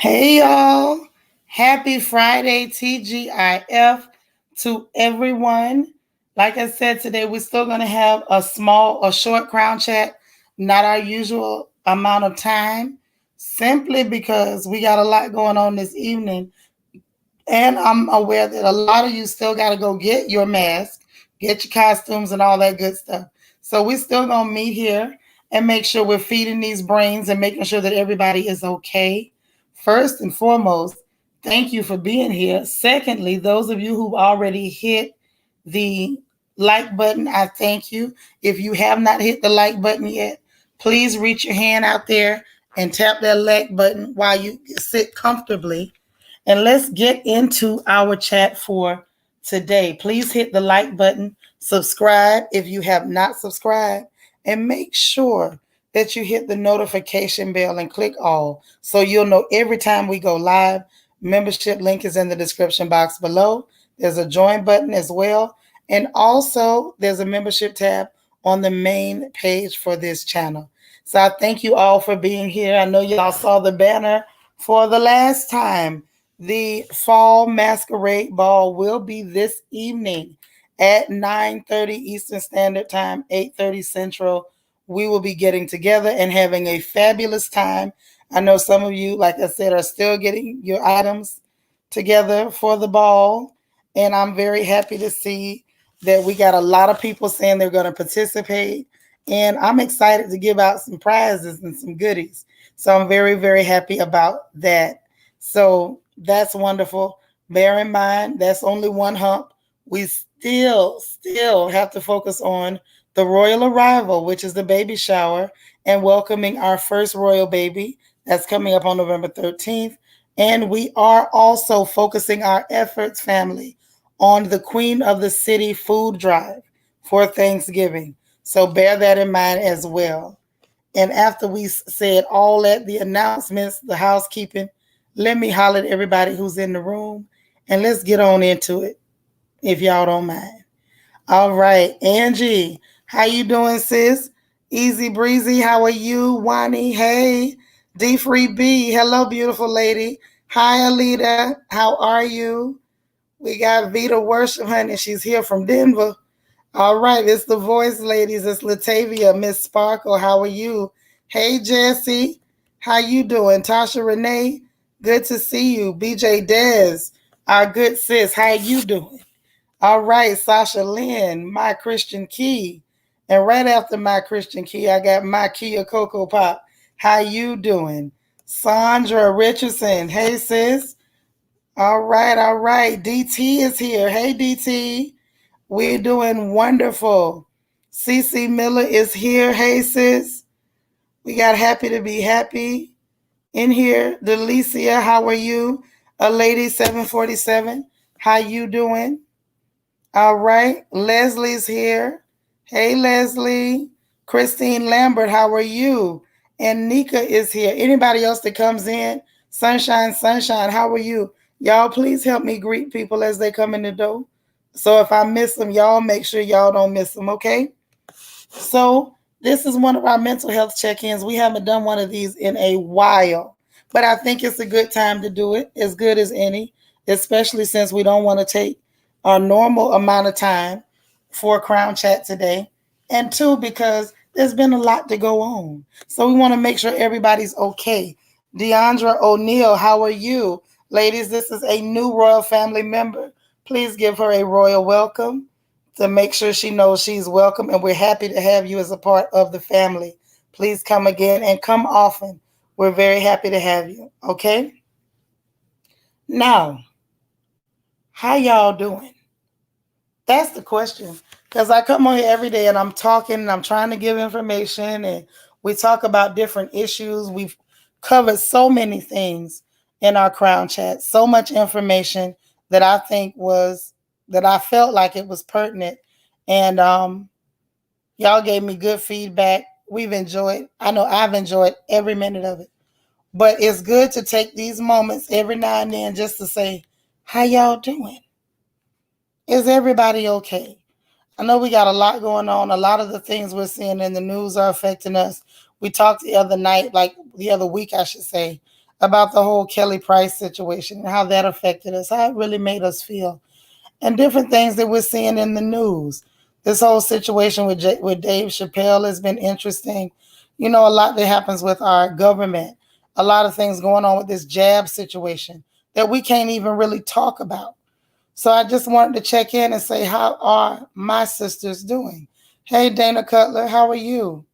Hey y'all, happy Friday TGIF to everyone. Like I said today, we're still going to have a short crown chat, not our usual amount of time, simply because we got a lot going on this evening. And I'm aware that a lot of you still got to go get your mask, get your costumes, and all that good stuff. So we're still going to meet here and make sure we're feeding these brains and making sure that everybody is okay. First and foremost, thank you for being here. Secondly, those of you who've already hit the like button, I thank you. If you have not hit the like button yet, please reach your hand out there and tap that like button while you sit comfortably, and let's get into our chat for today. Please hit the like button, subscribe if you have not subscribed, and make sure that you hit the notification bell and click all so you'll know every time we go live. Membership link is in the description box below. There's a join button as well. And also, there's a membership tab on the main page for this channel. So I thank you all for being here. I know y'all saw the banner for the last time. The fall masquerade ball will be this evening at 9:30 Eastern Standard Time, 8:30 Central. We will be getting together and having a fabulous time. I know some of you, like I said, are still getting your items together for the ball. And I'm very happy to see that we got a lot of people saying they're going to participate. And I'm excited to give out some prizes and some goodies. So I'm very, very happy about that. So that's wonderful. Bear in mind, that's only one hump. We still have to focus on the royal arrival, which is the baby shower, and welcoming our first royal baby. That's coming up on November 13th. And we are also focusing our efforts, family, on the Queen of the City food drive for Thanksgiving. So bear that in mind as well. And after we said all that, the announcements, the housekeeping, let me holler at everybody who's in the room and let's get on into it, if y'all don't mind. All right, Angie, how you doing, sis? Easy breezy, how are you? Wani, hey. D Free B, hello, beautiful lady. Hi, Alita, how are you? We got Vita Worship, honey. She's here from Denver. All right, it's the voice, ladies. It's Latavia, Miss Sparkle. How are you? Hey, Jesse. How you doing? Tasha Renee, good to see you. BJ Dez, our good sis. How you doing? All right, Sasha Lynn, My Christian Key. And right after My Christian Key, I got My Kia Cocoa Pop. How you doing? Sandra Richardson. Hey, sis. All right, all right. DT is here. Hey, DT. We're doing wonderful. Cece Miller is here. Hey, sis. We got Happy to Be Happy in here. Delicia, how are you? A Lady 747, how you doing? All right. Leslie's here. Hey, Leslie. Christine Lambert, how are you? And Nika is here. Anybody else that comes in? Sunshine, how are you? Y'all, please help me greet people as they come in the door. So if I miss them, y'all make sure y'all don't miss them, okay? So this is one of our mental health check-ins. We haven't done one of these in a while, but I think it's a good time to do it, as good as any, especially since we don't want to take our normal amount of time for a crown chat today. And two, because there's been a lot to go on. So we want to make sure everybody's okay. Deandra O'Neill, how are you? Ladies, this is a new royal family member. Please give her a royal welcome to make sure she knows she's welcome, and we're happy to have you as a part of the family. Please come again and come often. We're very happy to have you, okay? Now, how y'all doing? That's the question. Because I come on here every day and I'm talking and I'm trying to give information and we talk about different issues. We've covered so many things in our crown chat, so much information that I think that I felt like it was pertinent. And y'all gave me good feedback. I know I've enjoyed every minute of it. But it's good to take these moments every now and then just to say, how y'all doing? Is everybody okay? I know we got a lot going on. A lot of the things we're seeing in the news are affecting us. We talked the other night, like the other week, I should say, about the whole Kelly Price situation and how that affected us, how it really made us feel, and different things that we're seeing in the news. This whole situation with Dave Chappelle has been interesting. You know, a lot that happens with our government, a lot of things going on with this jab situation that we can't even really talk about. So I just wanted to check in and say, how are my sisters doing? Hey, Dana Cutler, how are you?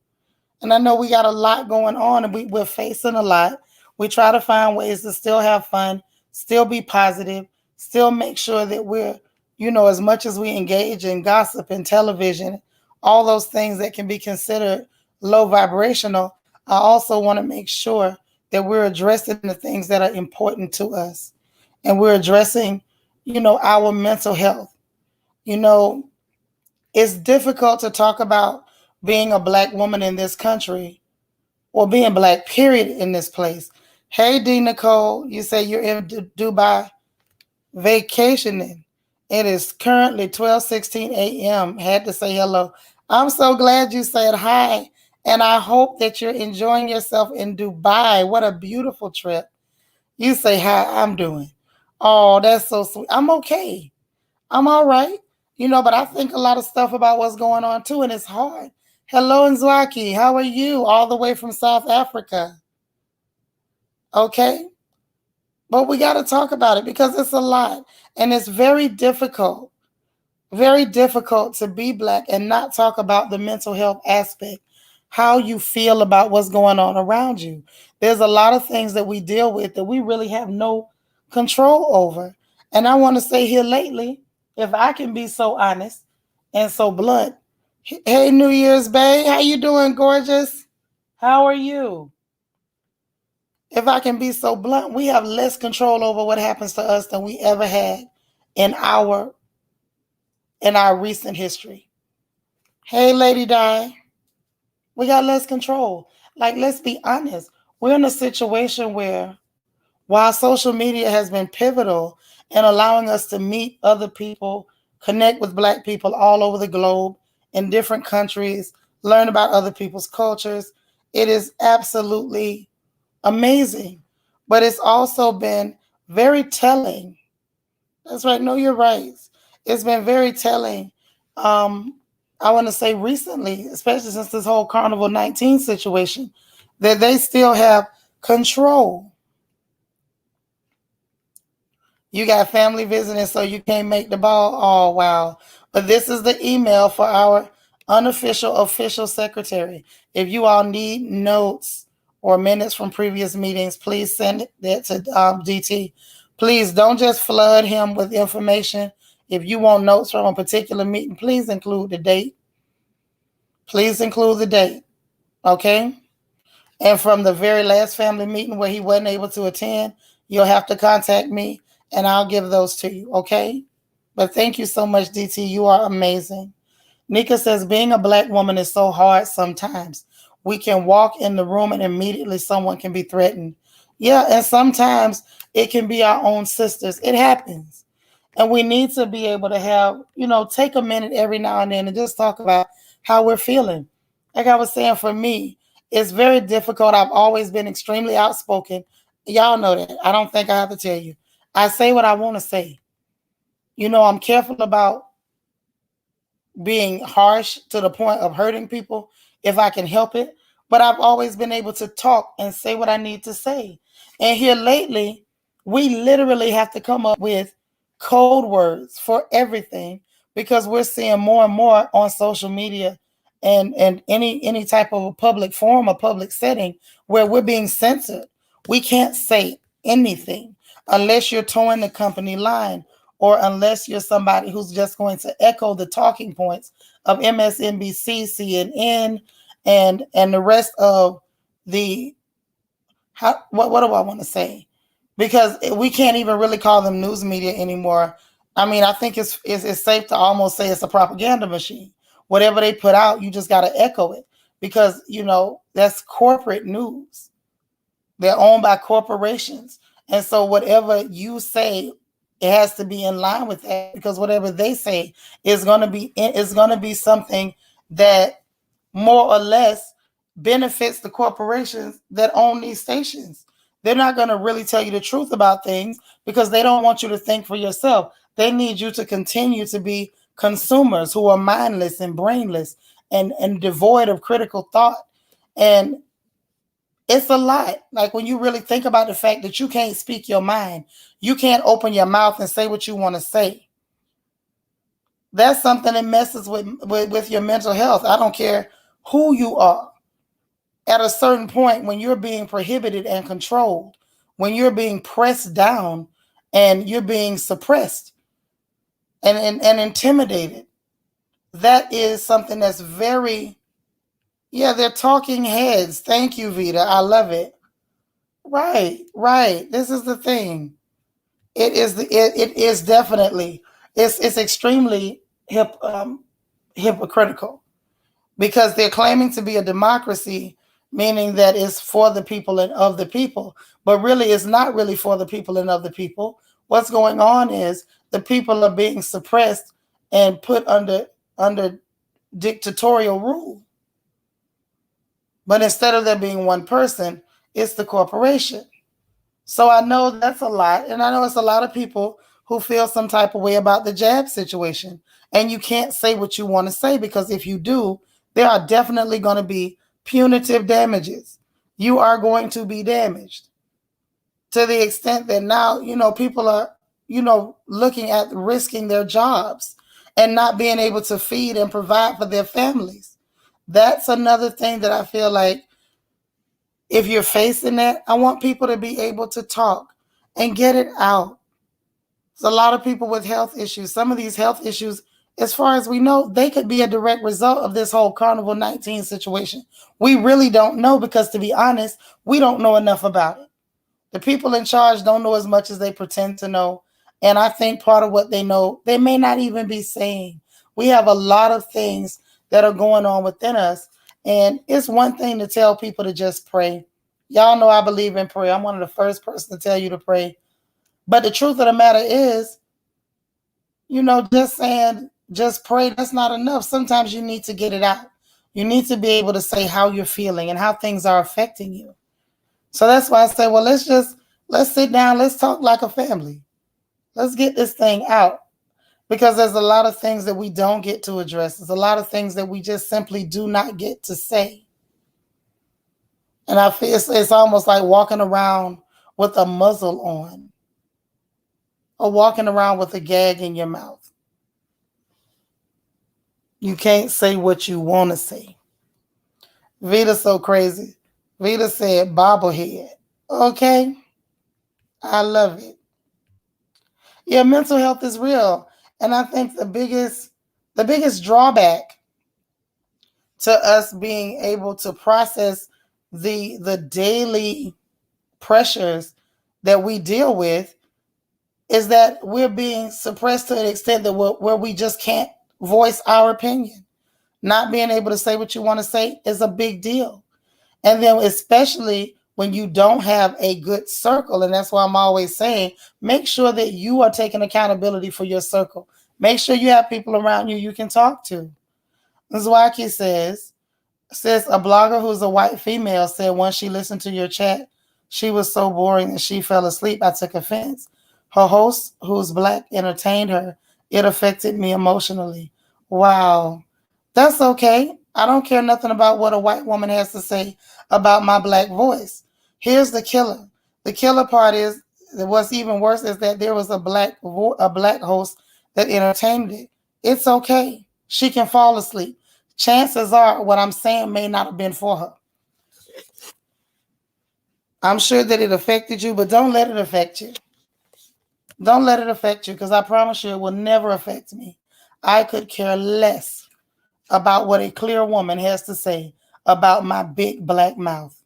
And I know we got a lot going on and we're facing a lot. We try to find ways to still have fun, still be positive, still make sure that we're, as much as we engage in gossip and television, all those things that can be considered low vibrational, I also want to make sure that we're addressing the things that are important to us. And we're addressing, our mental health. You know, it's difficult to talk about being a black woman in this country or being black, period, in this place. Hey, D. Nicole, you say you're in Dubai vacationing. It is currently 12:16 a.m. Had to say hello. I'm so glad you said hi, and I hope that you're enjoying yourself in Dubai. What a beautiful trip. You say hi, I'm doing. Oh, that's so sweet. I'm okay. I'm all right. But I think a lot of stuff about what's going on too, and it's hard. Hello, Nzwaki. How are you? All the way from South Africa. Okay. But we got to talk about it because it's a lot. And it's very difficult to be black and not talk about the mental health aspect, how you feel about what's going on around you. There's a lot of things that we deal with that we really have no control over. And I want to say here lately, if I can be so honest and so blunt, hey, New Year's Bay, how you doing, gorgeous? How are you? If I can be so blunt, we have less control over what happens to us than we ever had in our recent history. Hey, Lady Di, we got less control. Like, let's be honest. We're in a situation where, while social media has been pivotal in allowing us to meet other people, connect with black people all over the globe in different countries, learn about other people's cultures, it is absolutely amazing. But it's also been very telling. That's right. No, you're right. It's been very telling. Um, I want to say recently, especially since this whole Carnival 19 situation, that they still have control. You got family visiting, so you can't make the ball. Oh, wow. But this is the email for our unofficial official secretary. If you all need notes or minutes from previous meetings, please send that to DT. Please don't just flood him with information. If you want notes from a particular meeting, please include the date. Please include the date. Okay? And from the very last family meeting where he wasn't able to attend, you'll have to contact me and I'll give those to you. Okay? But thank you so much, DT. You are amazing. Nika says, being a black woman is so hard sometimes. We can walk in the room and immediately someone can be threatened. Yeah, and sometimes it can be our own sisters. It happens. And we need to be able to have, take a minute every now and then and just talk about how we're feeling. Like I was saying, for me, it's very difficult. I've always been extremely outspoken. Y'all know that. I don't think I have to tell you. I say what I want to say. I'm careful about being harsh to the point of hurting people if I can help it. But I've always been able to talk and say what I need to say. And here lately, we literally have to come up with code words for everything because we're seeing more and more on social media and any type of a public forum, a public setting where we're being censored. We can't say anything unless you're towing the company line or unless you're somebody who's just going to echo the talking points of MSNBC, CNN, and the rest of the what do I want to say? Because we can't even really call them news media anymore. I mean, I think it's safe to almost say it's a propaganda machine. Whatever they put out, you just got to echo it because that's corporate news. They're owned by corporations. And so whatever you say, it has to be in line with that because whatever they say is going to be something that more or less benefits the corporations that own these stations. They're not going to really tell you the truth about things because they don't want you to think for yourself. They need you to continue to be consumers who are mindless and brainless and devoid of critical thought. And it's a lot. Like when you really think about the fact that you can't speak your mind, you can't open your mouth and say what you want to say. That's something that messes with your mental health. I don't care who you are. At a certain point, when you're being prohibited and controlled, when you're being pressed down and you're being suppressed and intimidated, that is something that's very, yeah, they're talking heads. Thank you, Vita. I love it. Right, right. This is the thing. It is definitely it's extremely hypocritical because they're claiming to be a democracy, meaning that it's for the people and of the people, but really it's not really for the people and of the people. What's going on is the people are being suppressed and put under dictatorial rule. But instead of there being one person, it's the corporation. So I know that's a lot. And I know it's a lot of people who feel some type of way about the jab situation. And you can't say what you want to say because if you do, there are definitely going to be punitive damages. You are going to be damaged to the extent that now, people are, looking at risking their jobs and not being able to feed and provide for their families. That's another thing that I feel like if you're facing that, I want people to be able to talk and get it out. There's a lot of people with health issues. Some of these health issues, as far as we know, they could be a direct result of this whole Carnival 19 situation. We really don't know because, to be honest, we don't know enough about it. The people in charge don't know as much as they pretend to know. And I think part of what they know, they may not even be saying. We have a lot of things that are going on within us. And it's one thing to tell people to just pray. Y'all know I believe in prayer. I'm one of the first person to tell you to pray. But the truth of the matter is, just saying, just pray, that's not enough. Sometimes you need to get it out. You need to be able to say how you're feeling and how things are affecting you. So that's why I say, well, let's sit down. Let's talk like a family. Let's get this thing out. Because there's a lot of things that we don't get to address. There's a lot of things that we just simply do not get to say. And I feel it's almost like walking around with a muzzle on or walking around with a gag in your mouth. You can't say what you want to say. Vita's so crazy. Vita said bobblehead. Okay. I love it. Yeah, mental health is real. And I think the biggest drawback to us being able to process the daily pressures that we deal with is that we're being suppressed to an extent that where we just can't voice our opinion. Not being able to say what you want to say is a big deal. And then especially when you don't have a good circle, and that's why I'm always saying, make sure that you are taking accountability for your circle. Make sure you have people around you can talk to. Zwaki says a blogger who's a white female said once she listened to your chat, she was so boring that she fell asleep. I took offense. Her host, who's black, entertained her. It affected me emotionally. Wow. That's okay. I don't care nothing about what a white woman has to say about my black voice. Here's the killer. The killer part is, what's even worse is that there was a black host that entertained it. It's okay. She can fall asleep. Chances are what I'm saying may not have been for her. I'm sure that it affected you, but don't let it affect you. Don't let it affect you because I promise you it will never affect me. I could care less about what a clear woman has to say about my big black mouth.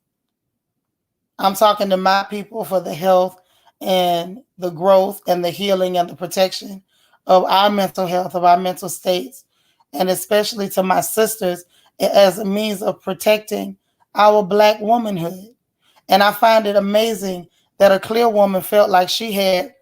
I'm talking to my people for the health and the growth and the healing and the protection of our mental health, of our mental states, and especially to my sisters as a means of protecting our black womanhood. And I find it amazing that a clear woman felt like she had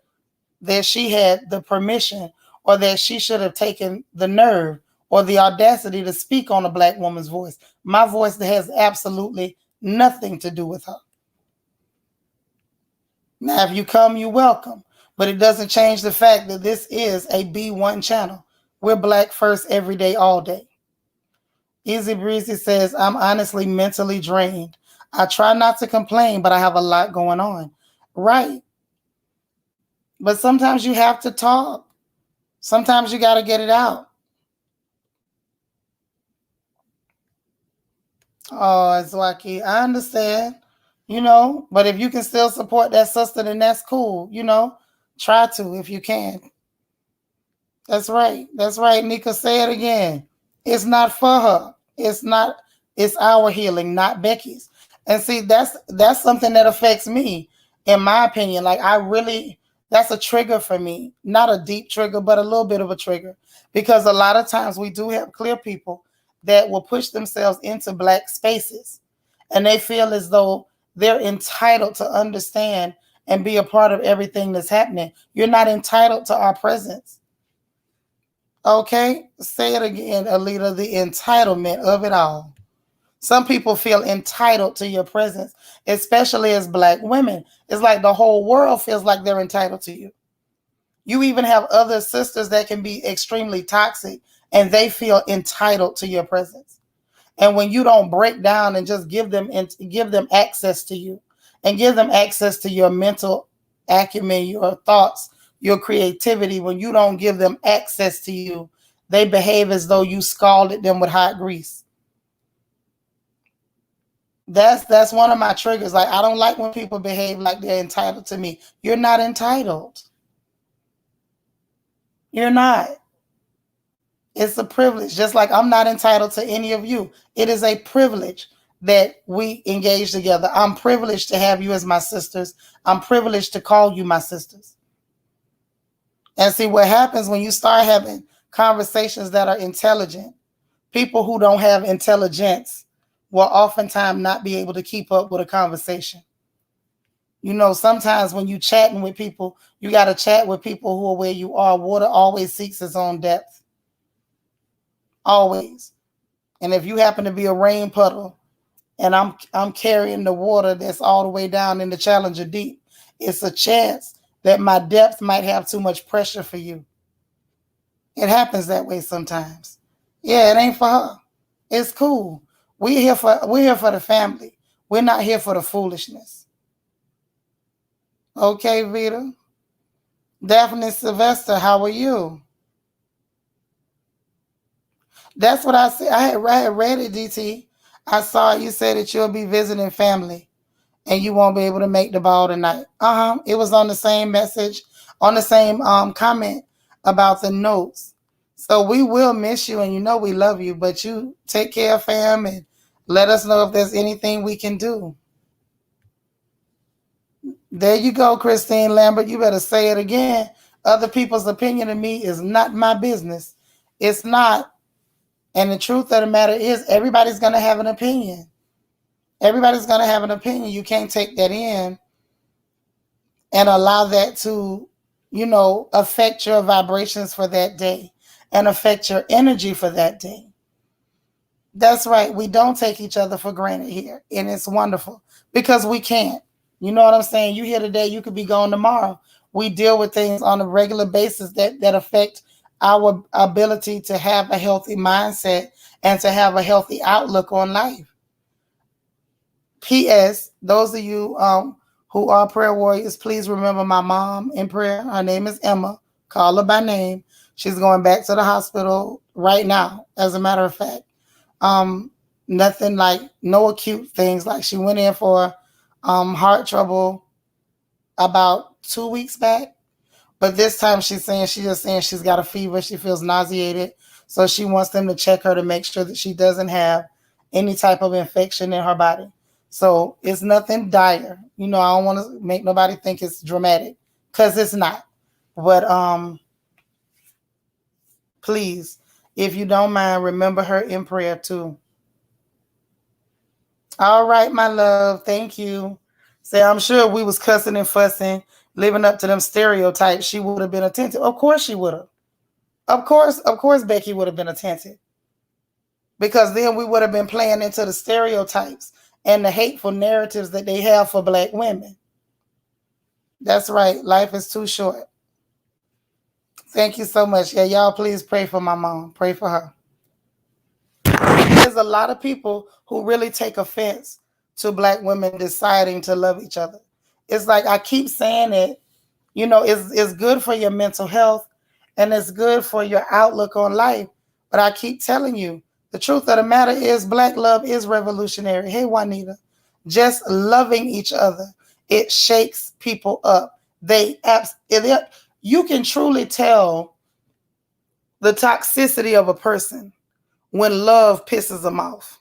the permission or that she should have taken the nerve or the audacity to speak on a black woman's voice. My voice has absolutely nothing to do with her. Now, if you come, you're welcome. But it doesn't change the fact that this is a B1 channel. We're black first every day, all day. Easy Breezy says, I'm honestly mentally drained. I try not to complain, but I have a lot going on. Right. But sometimes you have to talk. Sometimes you got to get it out. Oh, it's lucky. I understand, but if you can still support that sister, then that's cool, Try to if you can. That's right. That's right. Nika, say it again. It's not for her. It's not, it's our healing, not Becky's. And see, that's something that affects me, in my opinion. Like that's a trigger for me. Not a deep trigger, but a little bit of a trigger. Because a lot of times we do have clear people that will push themselves into black spaces. And they feel as though they're entitled to understand and be a part of everything that's happening. You're not entitled to our presence. Okay, say it again, Alita, the entitlement of it all. Some people feel entitled to your presence, especially as black women. It's like the whole world feels like they're entitled to you. You even have other sisters that can be extremely toxic and they feel entitled to your presence. And when you don't break down and just give them access to you and give them access to your mental acumen, your thoughts, your creativity, when you don't give them access to you, they behave as though you scalded them with hot grease. That's one of my triggers. Like, I don't like when people behave like they're entitled to me. You're not entitled. You're not. It's a privilege, just like I'm not entitled to any of you. It is a privilege that we engage together. I'm privileged to have you as my sisters. I'm privileged to call you my sisters. And see what happens when you start having conversations that are intelligent. People who don't have intelligence will oftentimes not be able to keep up with a conversation. Sometimes when you chatting with people, you got to chat with people who are where you are. Water always seeks its own depth. Always. And if you happen to be a rain puddle and I'm carrying the water that's all the way down in the Challenger Deep, it's a chance that my depth might have too much pressure for you. It happens that way sometimes. Yeah, it ain't for her. It's cool. We're here for the family. We're not here for the foolishness. Okay, Vita. Daphne Sylvester, how are you? That's what I said. I had read it, DT. I saw you say that you'll be visiting family and you won't be able to make the ball tonight. It was on the same message, on the same comment about the notes. So we will miss you and we love you, but you take care, fam, and let us know if there's anything we can do. There you go, Christine Lambert. You better say it again. Other people's opinion of me is not my business. It's not. And the truth of the matter is everybody's going to have an opinion. Everybody's going to have an opinion. You can't take that in and allow that to, affect your vibrations for that day and affect your energy for that day. That's right. We don't take each other for granted here. And it's wonderful because we can't. You know what I'm saying? You here today, you could be gone tomorrow. We deal with things on a regular basis that affect our ability to have a healthy mindset and to have a healthy outlook on life. P.S. Those of you who are prayer warriors, please remember my mom in prayer. Her name is Emma. Call her by name. She's going back to the hospital right now, as a matter of fact. Nothing like no acute things. Like she went in for heart trouble about 2 weeks back. But this time she's just saying she's got a fever. She feels nauseated. So she wants them to check her to make sure that she doesn't have any type of infection in her body. So it's nothing dire. I don't want to make nobody think it's dramatic because it's not. But please, if you don't mind, remember her in prayer too. All right, my love. Thank you. Say, I'm sure we was cussing and fussing, living up to them stereotypes. She would have been attentive. Of course she would have. Of course Becky would have been attentive. Because then we would have been playing into the stereotypes and the hateful narratives that they have for black women. That's right. Life is too short. Thank you so much. Yeah, y'all please pray for my mom. Pray for her. There's a lot of people who really take offense to black women deciding to love each other. It's like I keep saying it, it's good for your mental health and it's good for your outlook on life. But I keep telling you, the truth of the matter is black love is revolutionary. Hey, Juanita, just loving each other, it shakes people up. You can truly tell the toxicity of a person when love pisses them off.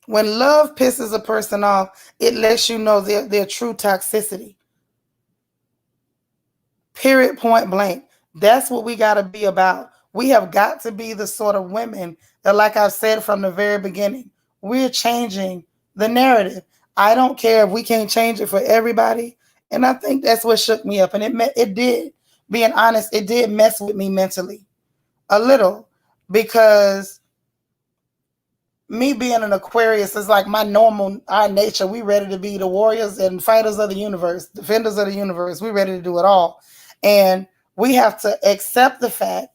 When love pisses a person off, it lets you know their true toxicity. Period, point blank. That's what we got to be about. We have got to be the sort of women that, like I've said from the very beginning, we're changing the narrative. I don't care if we can't change it for everybody. And I think that's what shook me up. And it did, being honest, it did mess with me mentally a little because me being an Aquarius is like our nature. We ready to be the warriors and fighters of the universe, defenders of the universe. We ready to do it all. And we have to accept the fact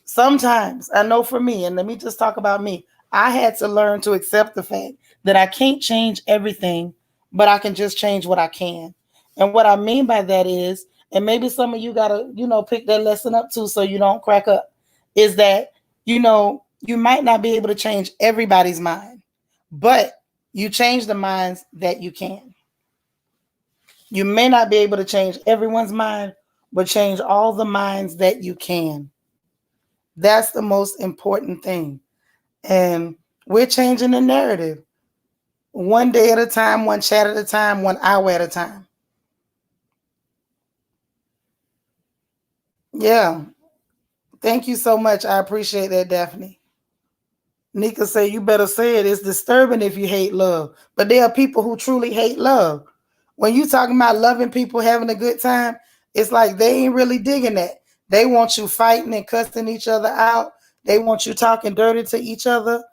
sometimes, I know for me, and let me just talk about me, I had to learn to accept the fact that I can't change everything, but I can just change what I can. And what I mean by that is, and maybe some of you gotta, pick that lesson up too so you don't crack up, is that, you might not be able to change everybody's mind, but you change the minds that you can. You may not be able to change everyone's mind, but change all the minds that you can. That's the most important thing. And we're changing the narrative one day at a time, one chat at a time, 1 hour at a time. Yeah. Thank you so much. I appreciate that, Daphne. Nika say you better say it. It's disturbing if you hate love. But there are people who truly hate love. When you talking about loving people, having a good time, it's like they ain't really digging that. They want you fighting and cussing each other out. They want you talking dirty to each other.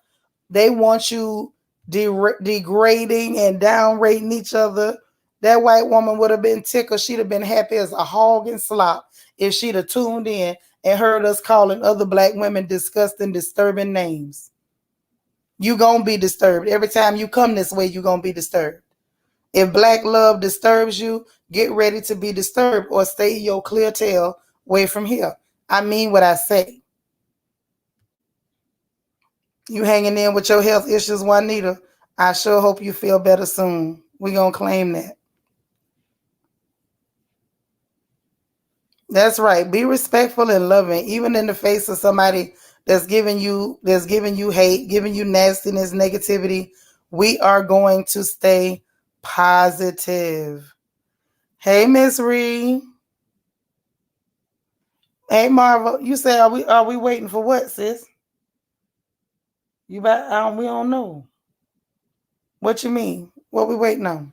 They want you degrading and downrating each other. That white woman would have been tickled. She'd have been happy as a hog and slop if she'd have tuned in and heard us calling other black women disgusting, disturbing names. You gonna be disturbed. Every time you come this way, you gonna be disturbed. If black love disturbs you, get ready to be disturbed or stay your clear tail away from here. I mean what I say. You hanging in with your health issues, Juanita. I sure hope you feel better soon. We're going to claim that. That's right. Be respectful and loving, even in the face of somebody that's giving you hate, giving you nastiness, negativity. We are going to stay positive. Hey, Miss Ree. Hey, Marva. You say are we waiting for what, sis? We don't know. What you mean? What we waiting on?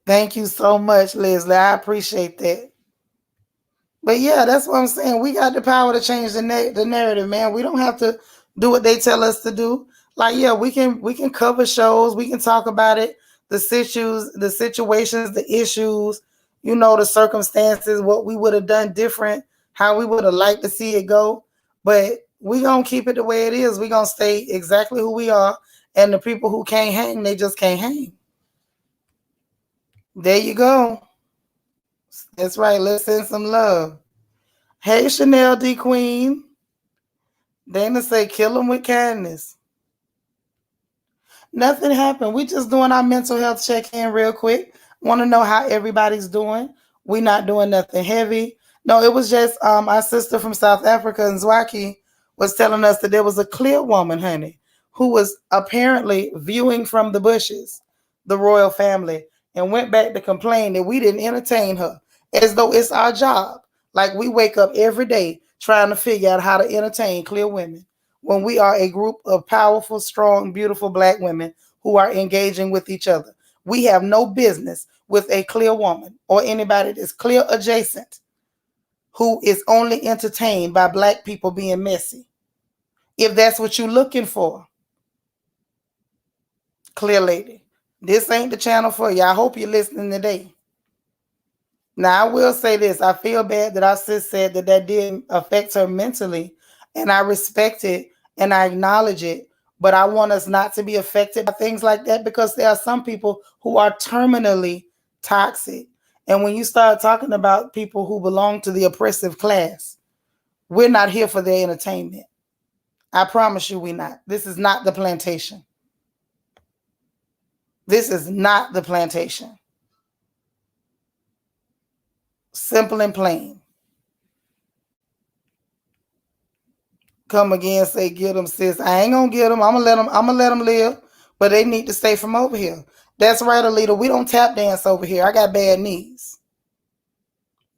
Thank you so much, Leslie. I appreciate that. But yeah, that's what I'm saying. We got the power to change the narrative, man. We don't have to do what they tell us to do. Like, yeah, we can cover shows, we can talk about it, the situations, the issues, the circumstances, what we would have done different, how we would have liked to see it go. But we gonna keep it the way it is. We gonna stay exactly who we are. And the people who can't hang, they just can't hang. There you go. That's right. Let's send some love. Hey, Chanel D. Queen. Dana say, kill them with kindness. Nothing happened. We just doing our mental health check-in real quick. Want to know how everybody's doing. We not doing nothing heavy. No, it was just our sister from South Africa, Zwaki, was telling us that there was a clear woman, honey, who was apparently viewing from the bushes the royal family and went back to complain that we didn't entertain her as though it's our job. Like we wake up every day trying to figure out how to entertain clear women when we are a group of powerful, strong, beautiful black women who are engaging with each other. We have no business with a clear woman or anybody that's clear adjacent who is only entertained by black people being messy. If that's what you're looking for. Clear lady. This ain't the channel for you. I hope you're listening today. Now, I will say this. I feel bad that our sis said that that did affect her mentally, and I respect it and I acknowledge it. But I want us not to be affected by things like that because there are some people who are terminally toxic. And when you start talking about people who belong to the oppressive class, we're not here for their entertainment. I promise you we're not. This is not the plantation. This is not the plantation. Simple and plain. Come again, say get them, sis. I ain't gonna get them. I'm gonna let them live, but they need to stay from over here. That's right, Alita. We don't tap dance over here. I got bad knees.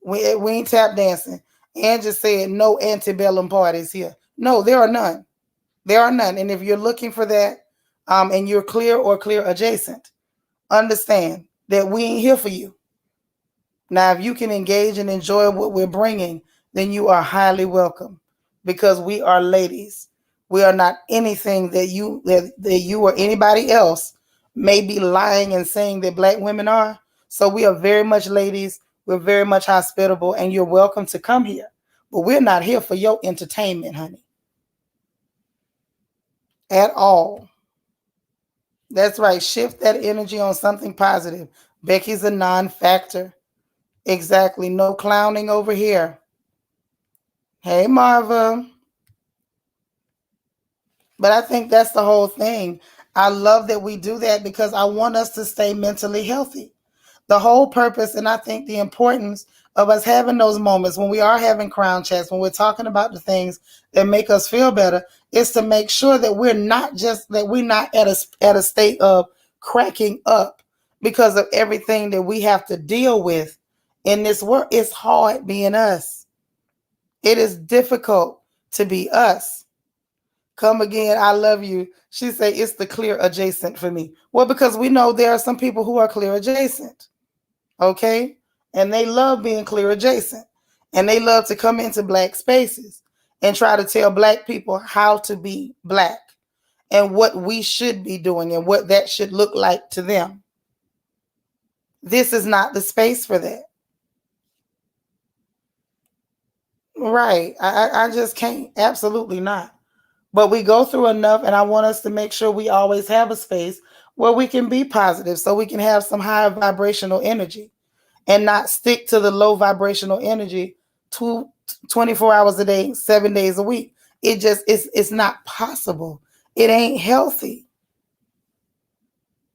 We ain't tap dancing. And just said no antebellum parties here. No, there are none. There are none. And if you're looking for that, and you're clear or clear adjacent, understand that we ain't here for you. Now, if you can engage and enjoy what we're bringing, then you are highly welcome because we are ladies. We are not anything that you or anybody else may be lying and saying that black women are. So we are very much ladies. We're very much hospitable, and you're welcome to come here. But we're not here for your entertainment, honey. At all. That's right. Shift that energy on something positive. Becky's a non-factor. Exactly. No clowning over here. Hey, Marva. But I think that's the whole thing. I love that we do that because I want us to stay mentally healthy. The whole purpose, and I think the importance of us having those moments when we are having crown chats, when we're talking about the things that make us feel better, is to make sure that we're not at a state of cracking up because of everything that we have to deal with in this world. It's hard being us. It is difficult to be us. Come again, I love you. She say it's the clear adjacent for me. Well, because we know there are some people who are clear adjacent. Okay? And they love being clear adjacent. And they love to come into black spaces and try to tell black people how to be black and what we should be doing and what that should look like to them. This is not the space for that. Right. I just can't. Absolutely not. But we go through enough, and I want us to make sure we always have a space where we can be positive so we can have some higher vibrational energy and not stick to the low vibrational energy 24 hours a day, 7 days a week. It's not possible. It ain't healthy.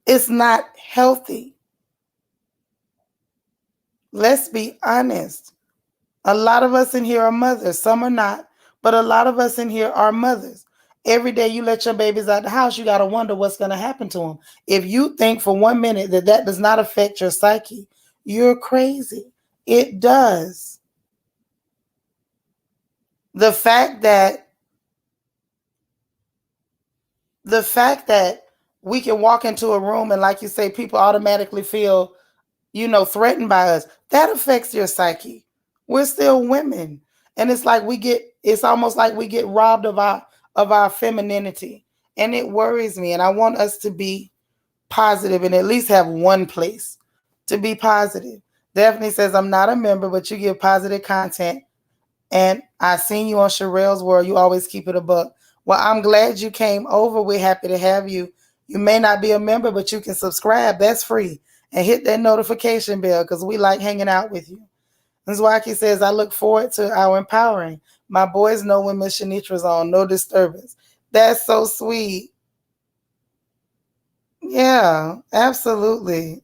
It's not healthy. Let's be honest. A lot of us in here are mothers. Some are not, but a lot of us in here are mothers. Every day you let your babies out the house, you got to wonder what's going to happen to them. If you think for 1 minute that does not affect your psyche, you're crazy. It does. The fact that we can walk into a room and, like you say, people automatically feel, threatened by us, that affects your psyche. We're still women. And it's almost like we get robbed of our femininity. And it worries me. And I want us to be positive and at least have one place to be positive. Daphne says, I'm not a member, but you give positive content. And I seen you on Sherelle's World. You always keep it a buck. Well, I'm glad you came over. We're happy to have you. You may not be a member, but you can subscribe. That's free. And hit that notification bell because we like hanging out with you. Zwaki says, I look forward to our empowering. My boys know when Miss Seanitra's on. No disturbance. That's so sweet. Yeah, absolutely.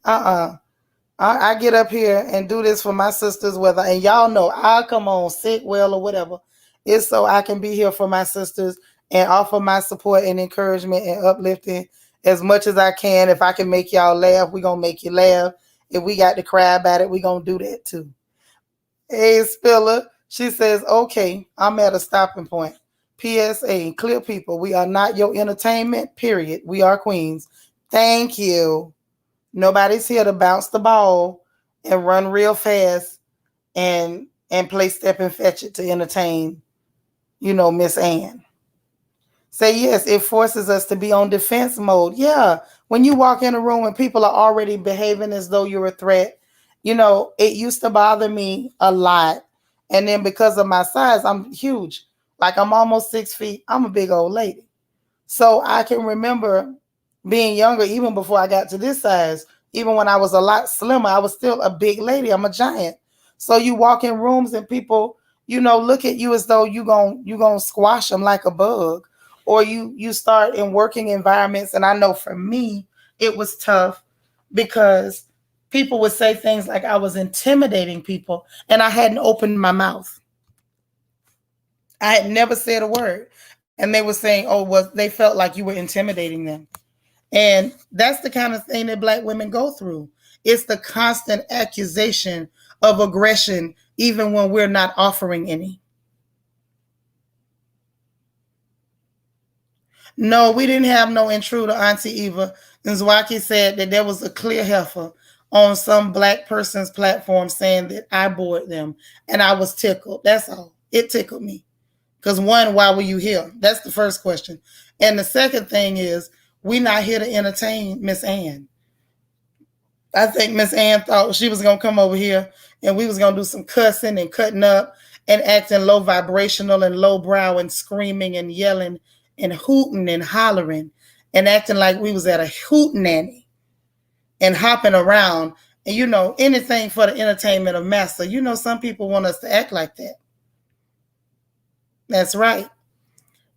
I get up here and do this for my sisters, and y'all know I'll come on sick, well, or whatever. It's so I can be here for my sisters and offer my support and encouragement and uplifting as much as I can. If I can make y'all laugh, we're going to make you laugh. If we got to cry about it, we're going to do that too. Hey, Spiller, she says, okay, I'm at a stopping point. PSA, clear people, we are not your entertainment, period. We are queens. Thank you. Nobody's here to bounce the ball and run real fast and play step and fetch it to entertain, Miss Ann. Say yes, it forces us to be on defense mode. Yeah, When you walk in a room and people are already behaving as though you're a threat, you know, it used to bother me a lot. And then because of my size, I'm huge. Like I'm almost 6 feet. I'm a big old lady. So I can remember being younger, even before I got to this size, even when I was a lot slimmer, I was still a big lady. I'm a giant. So you walk in rooms and people, you know, look at you as though you gonna squash them like a bug, or you start in working environments. And I know for me, it was tough because people would say things like I was intimidating people, and I hadn't opened my mouth. I had never said a word, and they were saying, "Oh, well, they felt like you were intimidating them." And that's the kind of thing that Black women go through. It's the constant accusation of aggression, even when we're not offering any. No, we didn't have no intruder, Auntie Eva. Nzwaki said that there was a clear heifer on some Black person's platform saying that I bored them, and I was tickled. That's all. It tickled me. Because one, why were you here? That's the first question. And the second thing is, we not here to entertain Miss Ann. I think Miss Ann thought she was gonna come over here and we was gonna do some cussing and cutting up and acting low vibrational and low brow and screaming and yelling and hooting and hollering and acting like we was at a hoot nanny and hopping around and you know anything for the entertainment of massa. You know some people want us to act like that. That's right.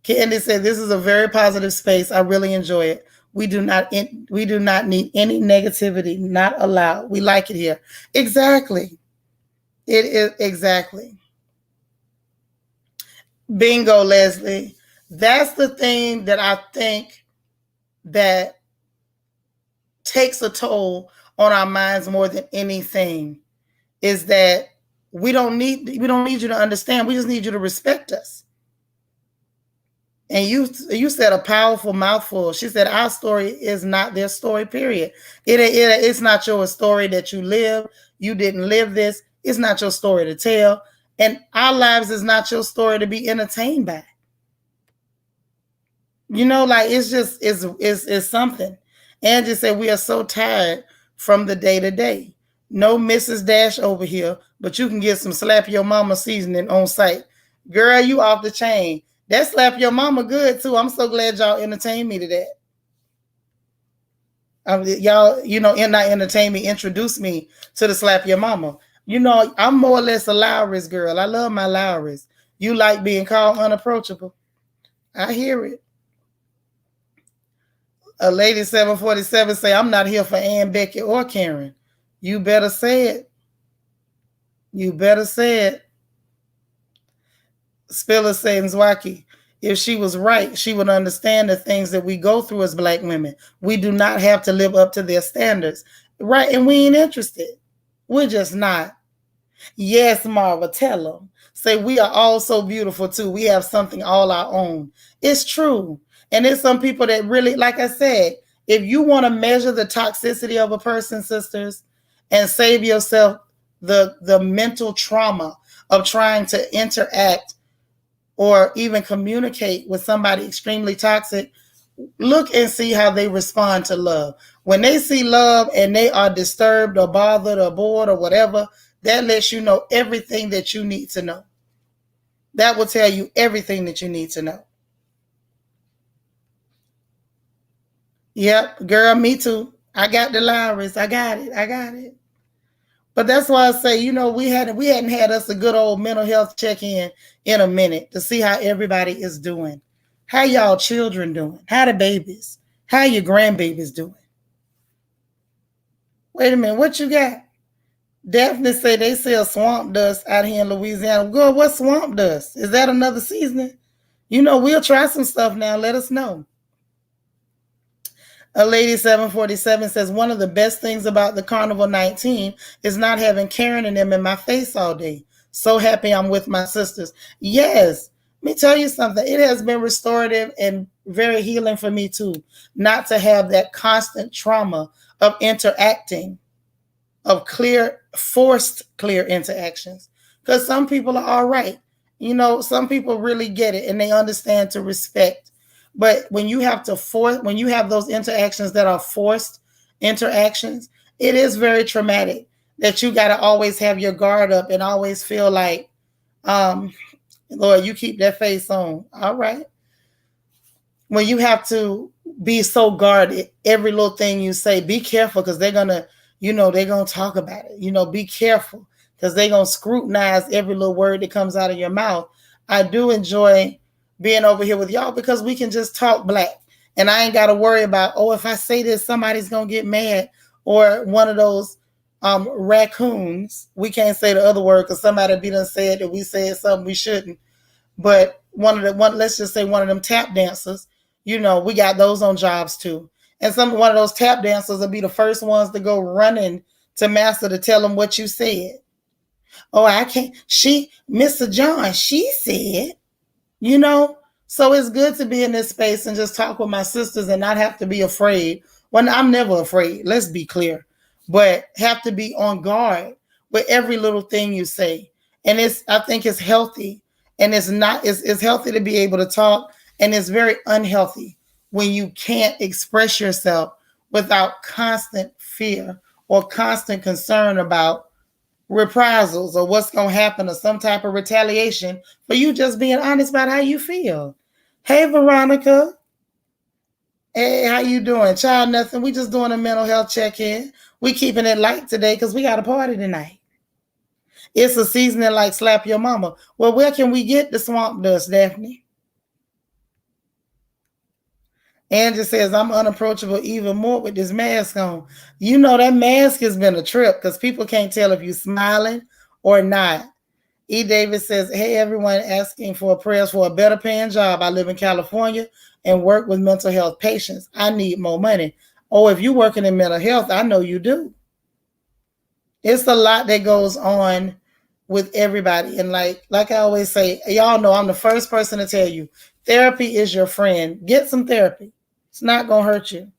Candy said, "This is a very positive space. I really enjoy it. We do not need any negativity. Not allowed. We like it here." Exactly. It is exactly. Bingo, Leslie. That's the thing that I think that takes a toll on our minds more than anything is that we don't need you to understand. We just need you to respect us. And you said a powerful mouthful. She said, "Our story is not their story, period. It's not your story that you live. You didn't live this. It's not your story to tell. And our lives is not your story to be entertained by." You know, like it's just it's something. Angie said, "We are so tired from the day to day. No Mrs. Dash over here, but you can get some slap your mama seasoning on site." Girl, you off the chain. That slap your mama good too. I'm so glad y'all entertained me to that. Y'all, you know, not entertain me, introduce me to the slap your mama. You know, I'm more or less a Lowry's girl. I love my Lowry's. You like being called unapproachable. I hear it. A lady 747 say, "I'm not here for Ann, Becky, or Karen." You better say it. You better say it. Spiller says, "Zwaki, if she was right, she would understand the things that we go through as Black women. We do not have to live up to their standards." Right, and we ain't interested. We're just not. Yes, Marva, tell them. Say we are all so beautiful too. We have something all our own. It's true. And there's some people that really, like I said, if you want to measure the toxicity of a person, sisters, and save yourself the mental trauma of trying to interact or even communicate with somebody extremely toxic, look and see how they respond to love. When they see love and they are disturbed or bothered or bored or whatever, that lets you know everything that you need to know. That will tell you everything that you need to know. Yep, girl, me too. I got the Lowrys. I got it. I got it. But that's why I say, you know, we hadn't had us a good old mental health check-in a minute to see how everybody is doing. How y'all children doing? How the babies? How your grandbabies doing? Wait a minute, what you got? Daphne say they sell swamp dust out here in Louisiana. Girl, what's swamp dust? Is that another seasoning? You know, we'll try some stuff now. Let us know. A lady 747 says, "One of the best things about the Carnival 19 is not having Karen and them in my face all day. So happy I'm with my sisters." Yes, let me tell you something. It has been restorative and very healing for me too, not to have that constant trauma of interacting, of forced clear interactions. Because some people are all right. You know, some people really get it and they understand to respect. But when you have to force, when you have those interactions that are forced interactions, it is very traumatic that you got to always have your guard up and always feel like, um, Lord, you keep that face on. All right. When you have to be so guarded, every little thing you say, be careful because they're gonna, they're gonna talk about it. Be careful because they're gonna scrutinize every little word that comes out of your mouth. I do enjoy being over here with y'all because we can just talk black. And I ain't gotta worry about, oh, if I say this, somebody's gonna get mad. Or one of those raccoons. We can't say the other word because somebody be done said that we said something we shouldn't. But let's just say one of them tap dancers, we got those on jobs too. And one of those tap dancers will be the first ones to go running to master to tell them what you said. Oh, I can't. Mr. John, she said, you know. So it's good to be in this space and just talk with my sisters and not have to be afraid. Well, I'm never afraid. Let's be clear, but have to be on guard with every little thing you say. And I think it's healthy, and it's healthy to be able to talk, and it's very unhealthy when you can't express yourself without constant fear or constant concern about reprisals or what's going to happen or some type of retaliation for you just being honest about how you feel. Hey, Veronica. Hey, how you doing? Child, nothing. We just doing a mental health check-in. We keeping it light today because we got a party tonight. It's a seasoning like slap your mama. Well, where can we get the swamp dust, Daphne? Angie says, I'm unapproachable even more with this mask on. That mask has been a trip because people can't tell if you're smiling or not. E. Davis says, hey, everyone asking for prayers for a better paying job. I live in California and work with mental health patients. I need more money. Oh, if you're working in mental health, I know you do. It's a lot that goes on with everybody. And like I always say, y'all know I'm the first person to tell you, therapy is your friend. Get some therapy. It's not going to hurt you.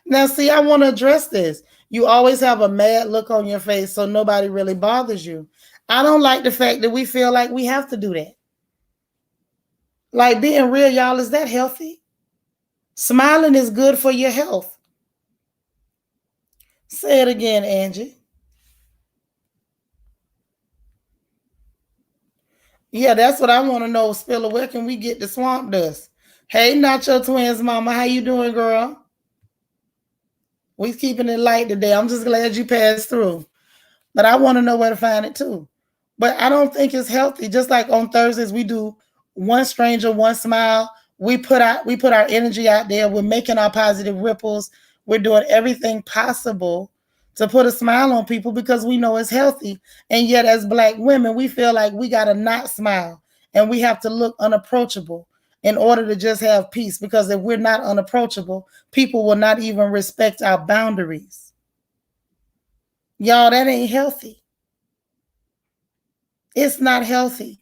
Now, see, I want to address this. You always have a mad look on your face so nobody really bothers you. I don't like the fact that we feel like we have to do that. Like, being real, y'all, is that healthy? Smiling is good for your health. Say it again, Angie. Yeah, that's what I want to know, Spiller. Where can we get the swamp dust? Hey, Nacho Twins mama, how you doing, girl? We keeping it light today. I'm just glad you passed through. But I want to know where to find it too. But I don't think it's healthy. Just like on Thursdays, we do one stranger, one smile. We put our energy out there. We're making our positive ripples. We're doing everything possible to put a smile on people because we know it's healthy. And yet, as Black women, we feel like we gotta not smile and we have to look unapproachable in order to just have peace. Because if we're not unapproachable, people will not even respect our boundaries. Y'all, that ain't healthy. It's not healthy.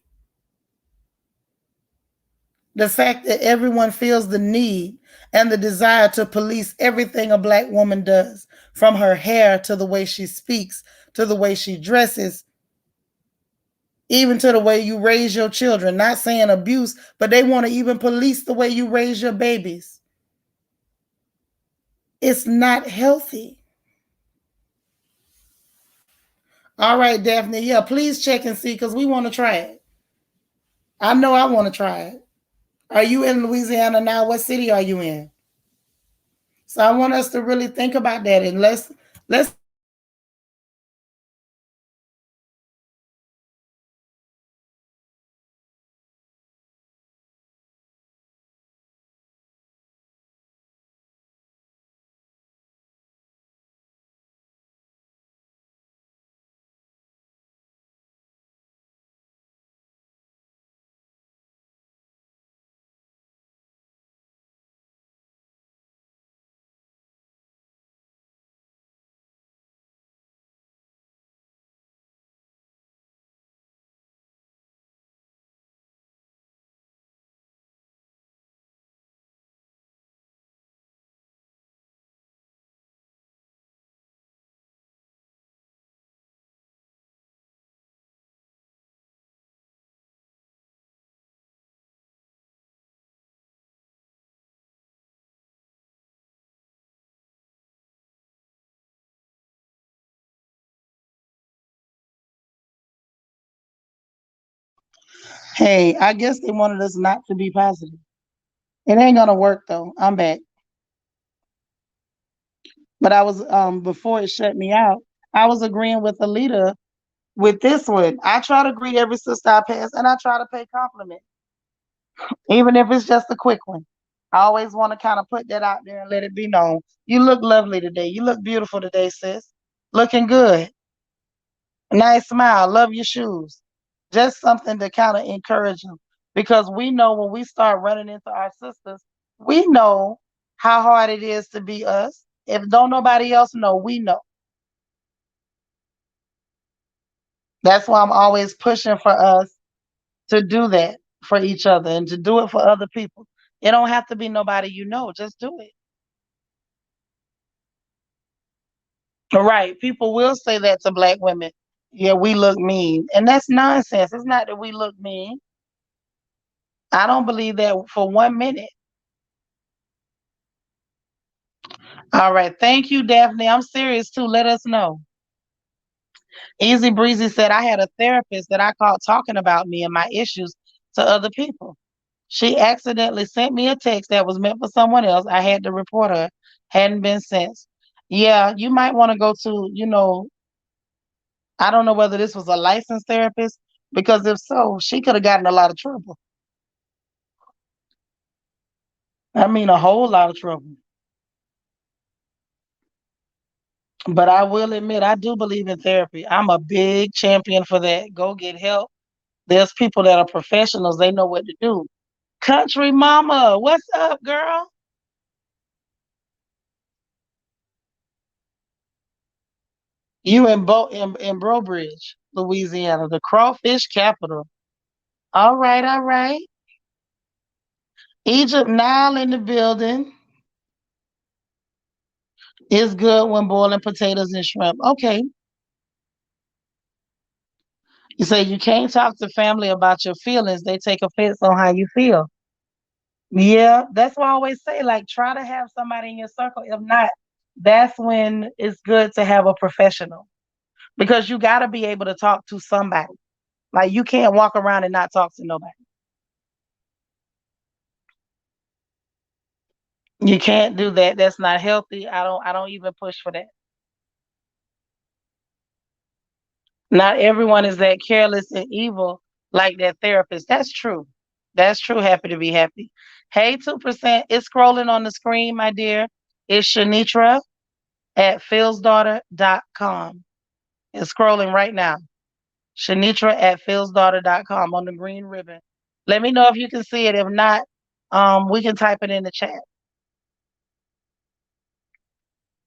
The fact that everyone feels the need and the desire to police everything a Black woman does, from her hair to the way she speaks, to the way she dresses, even to the way you raise your children. Not saying abuse, but they want to even police the way you raise your babies. It's not healthy. All right, Daphne. Yeah, please check and see because we want to try it. I know I want to try it. Are you in Louisiana now? What city are you in? So I want us to really think about that, and let's Hey, I guess they wanted us not to be positive. It ain't gonna work though. I'm back. But I was before it shut me out, I was agreeing with Alita with this one. I try to greet every sister I pass and I try to pay compliments. Even if it's just a quick one. I always want to kind of put that out there and let it be known. You look lovely today. You look beautiful today, sis. Looking good. Nice smile. Love your shoes. Just something to kind of encourage them. Because we know when we start running into our sisters, we know how hard it is to be us. If don't nobody else know, we know. That's why I'm always pushing for us to do that for each other and to do it for other people. It don't have to be nobody you know. Just do it. Right. People will say that to black women. Yeah, we look mean. And that's nonsense. It's not that we look mean. I don't believe that for 1 minute. All right. Thank you, Daphne. I'm serious too. Let us know. Easy Breezy said I had a therapist that I caught talking about me and my issues to other people. She accidentally sent me a text that was meant for someone else. I had to report her. Hadn't been since. Yeah, you might want to go to, I don't know whether this was a licensed therapist, because if so, she could have gotten a lot of trouble. I mean, a whole lot of trouble. But I will admit, I do believe in therapy. I'm a big champion for that. Go get help. There's people that are professionals, they know what to do. Country mama, what's up, girl? You in Brobridge, Louisiana, the crawfish capital. All right, all right. Egypt Nile in the building is good when boiling potatoes and shrimp. Okay. You say you can't talk to family about your feelings. They take offense on how you feel. Yeah, that's why I always say, like, try to have somebody in your circle. If not, that's when it's good to have a professional, because you got to be able to talk to somebody. Like, you can't walk around and not talk to nobody. You can't do that. That's not healthy. I don't even push for that. Not everyone is that careless and evil like that therapist. That's true. That's true. Happy to be happy. Hey, 2%. It's scrolling on the screen, my dear. It's Seanitra at philsdaughter.com. It's scrolling right now. Seanitra at philsdaughter.com on the green ribbon. Let me know if you can see it. If not, we can type it in the chat.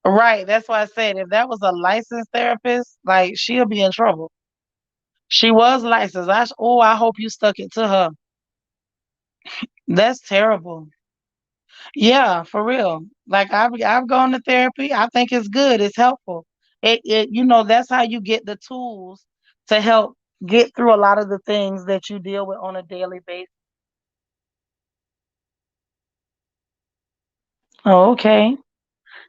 Right. That's why I said if that was a licensed therapist, like, she'll be in trouble. She was licensed. I hope you stuck it to her. That's terrible. Yeah, for real. Like, I've gone to therapy. I think it's good. It's helpful. That's how you get the tools to help get through a lot of the things that you deal with on a daily basis. Oh, okay.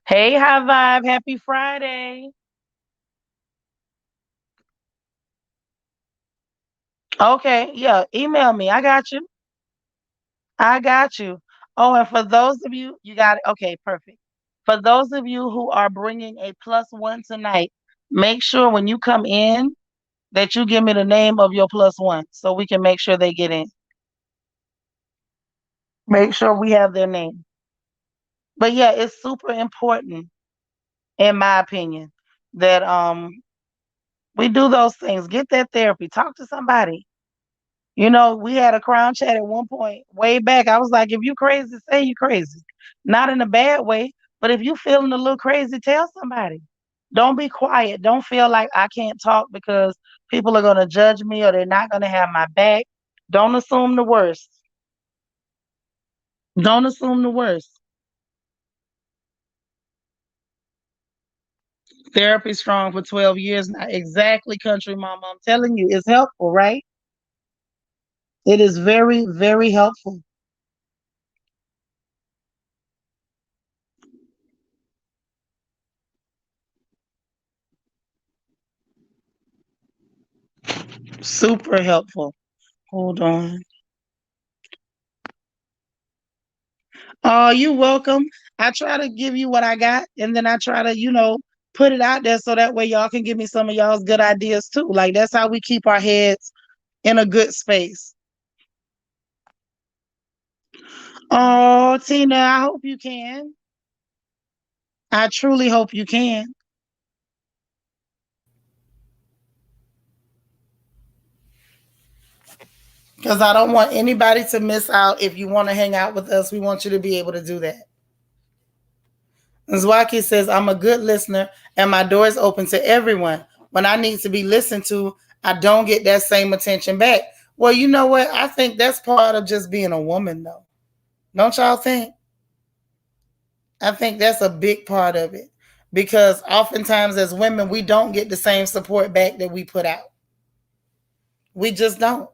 Hey, high vibe. Happy Friday. Okay, yeah. Email me. I got you. I got you. Oh, and for those of you, you got it. Okay, perfect. For those of you who are bringing a plus one tonight, make sure when you come in that you give me the name of your plus one so we can make sure they get in. Make sure we have their name. But yeah, it's super important, in my opinion, that we do those things. Get that therapy. Talk to somebody. We had a crown chat at one point way back. I was like, if you crazy, say you crazy. Not in a bad way, but if you feeling a little crazy, tell somebody. Don't be quiet. Don't feel like I can't talk because people are going to judge me or they're not going to have my back. Don't assume the worst. Don't assume the worst. Therapy strong for 12 years now. Exactly, country mama. I'm telling you, it's helpful, right? It is very, very helpful. Super helpful. Hold on. Oh, you're welcome. I try to give you what I got, and then I try to, put it out there so that way y'all can give me some of y'all's good ideas too. Like that's how we keep our heads in a good space. Oh, Tina, I hope you can. I truly hope you can. Because I don't want anybody to miss out. If you want to hang out with us, we want you to be able to do that. Zwaki says, I'm a good listener and my door is open to everyone. When I need to be listened to, I don't get that same attention back. Well, you know what? I think that's part of just being a woman, though. Don't y'all think? I think that's a big part of it. Because oftentimes as women, we don't get the same support back that we put out. We just don't.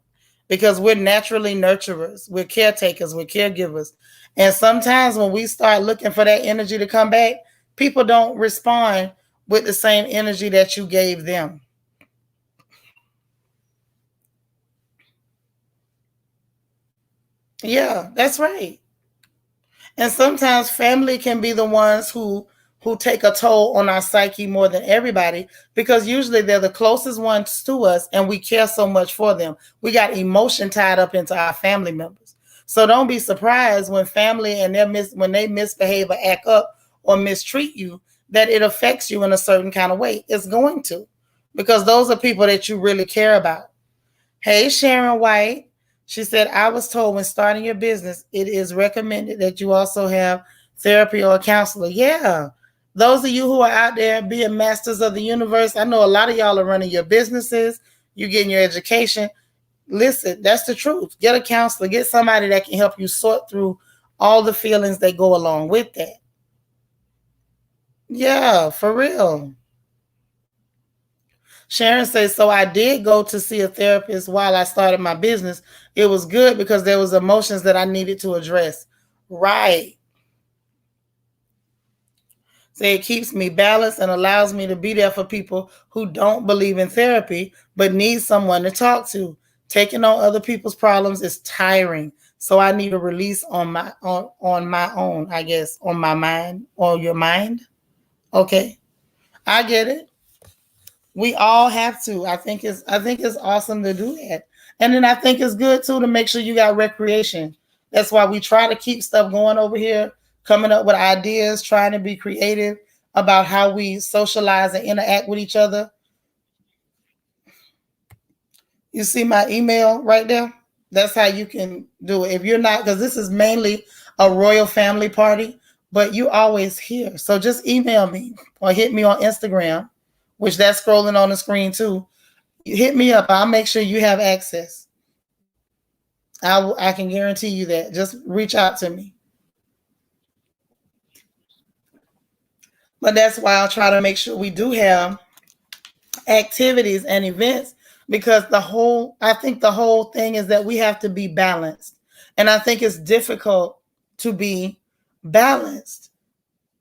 Because we're naturally nurturers, we're caretakers, we're caregivers. And sometimes when we start looking for that energy to come back, people don't respond with the same energy that you gave them. Yeah, that's right. And sometimes family can be the ones who take a toll on our psyche more than everybody because usually they're the closest ones to us and we care so much for them. We got emotion tied up into our family members. So don't be surprised when family and when they misbehave or act up or mistreat you that it affects you in a certain kind of way. It's going to because those are people that you really care about. Hey, Sharon White. She said, I was told when starting your business, it is recommended that you also have therapy or a counselor. Yeah. Those of you who are out there being masters of the universe, I know a lot of y'all are running your businesses, you're getting your education. Listen, that's the truth. Get a counselor, get somebody that can help you sort through all the feelings that go along with that. Yeah, for real. Sharon says, so I did go to see a therapist while I started my business. It was good because there was emotions that I needed to address. Right. So it keeps me balanced and allows me to be there for people who don't believe in therapy but need someone to talk to. Taking on other people's problems is tiring. So I need a release on my own, I guess, on my mind, on your mind. Okay. I get it. We all have to. I think it's awesome to do that. And then I think it's good too to make sure you got recreation. That's why we try to keep stuff going over here, coming up with ideas, trying to be creative about how we socialize and interact with each other. You see my email right there? That's how you can do it. If you're not, because this is mainly a royal family party, but you always here. So just email me or hit me on Instagram, which that's scrolling on the screen too. You hit me up. I'll make sure you have access. I can guarantee you that. Just reach out to me. But that's why I'll try to make sure we do have activities and events because I think the whole thing is that we have to be balanced. And I think it's difficult to be balanced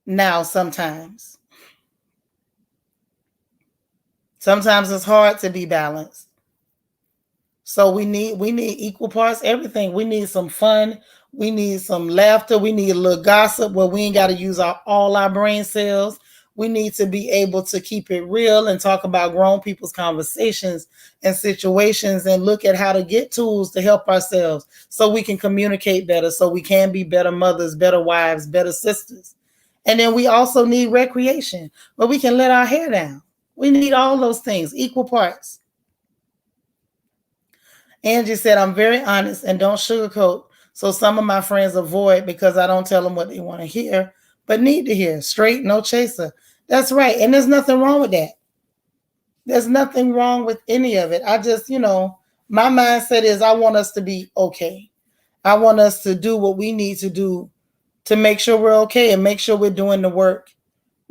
now sometimes. Sometimes it's hard to be balanced. So we need equal parts everything. We need some fun. We need some laughter. We need a little gossip where we ain't got to use all our brain cells. We need to be able to keep it real and talk about grown people's conversations and situations and look at how to get tools to help ourselves so we can communicate better, so we can be better mothers, better wives, better sisters. And then we also need recreation where we can let our hair down. We need all those things, equal parts. Angie said, I'm very honest and don't sugarcoat. So some of my friends avoid because I don't tell them what they want to hear, but need to hear. Straight, no chaser. That's right. And there's nothing wrong with that. There's nothing wrong with any of it. I just, my mindset is I want us to be okay. I want us to do what we need to do to make sure we're okay and make sure we're doing the work.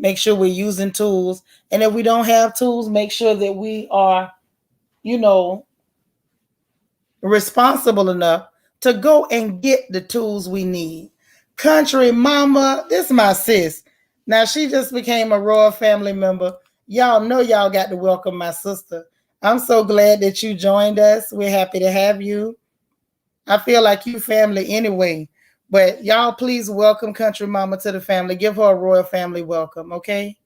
Make sure we're using tools. And if we don't have tools, make sure that we are, you know, responsible enough to go and get the tools we need. Country mama, this is my sis. Now she just became a royal family member. Y'all know y'all got to welcome my sister. I'm so glad that you joined us. We're happy to have you. I feel like you family anyway. But y'all, please welcome Country Mama to the family. Give her a royal family welcome, okay?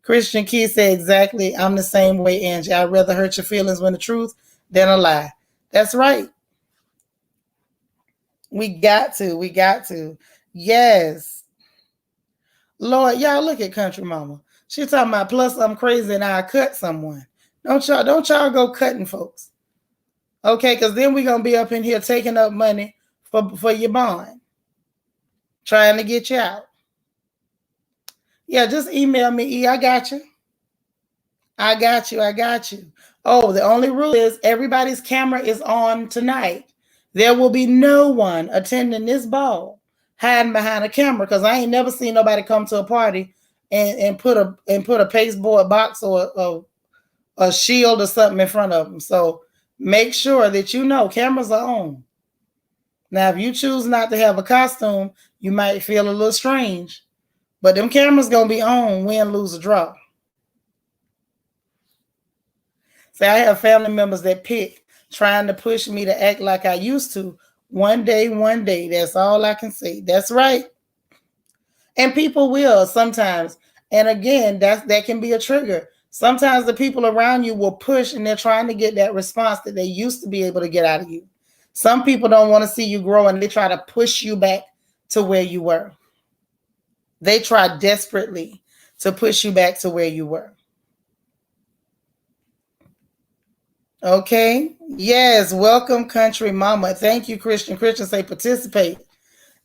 Christian Key said exactly, I'm the same way, Angie. I'd rather hurt your feelings when the truth than a lie. That's right. We got to. We got to. Yes. Lord, y'all look at Country Mama. She talking about plus I'm crazy and I cut someone. Don't y'all go cutting folks. Okay, because then we're gonna be up in here taking up money for your bond, trying to get you out. Yeah, just email me, E. I got you. I got you. I got you. Oh, the only rule is everybody's camera is on tonight. There will be no one attending this ball hiding behind a camera because I ain't never seen nobody come to a party and put a pasteboard box or a shield or something in front of them. So make sure that you know cameras are on. Now, if you choose not to have a costume, you might feel a little strange, but them cameras gonna be on, win, lose, or draw. See, I have family members that pick trying to push me to act like I used to. One day, one day. That's all I can say. That's right. And people will sometimes. And again, that can be a trigger. Sometimes the people around you will push and they're trying to get that response that they used to be able to get out of you. Some people don't want to see you grow and they try to push you back to where you were. They try desperately to push you back to where you were. Okay. Yes. Welcome, Country Mama. Thank you, Christian. Christian say participate.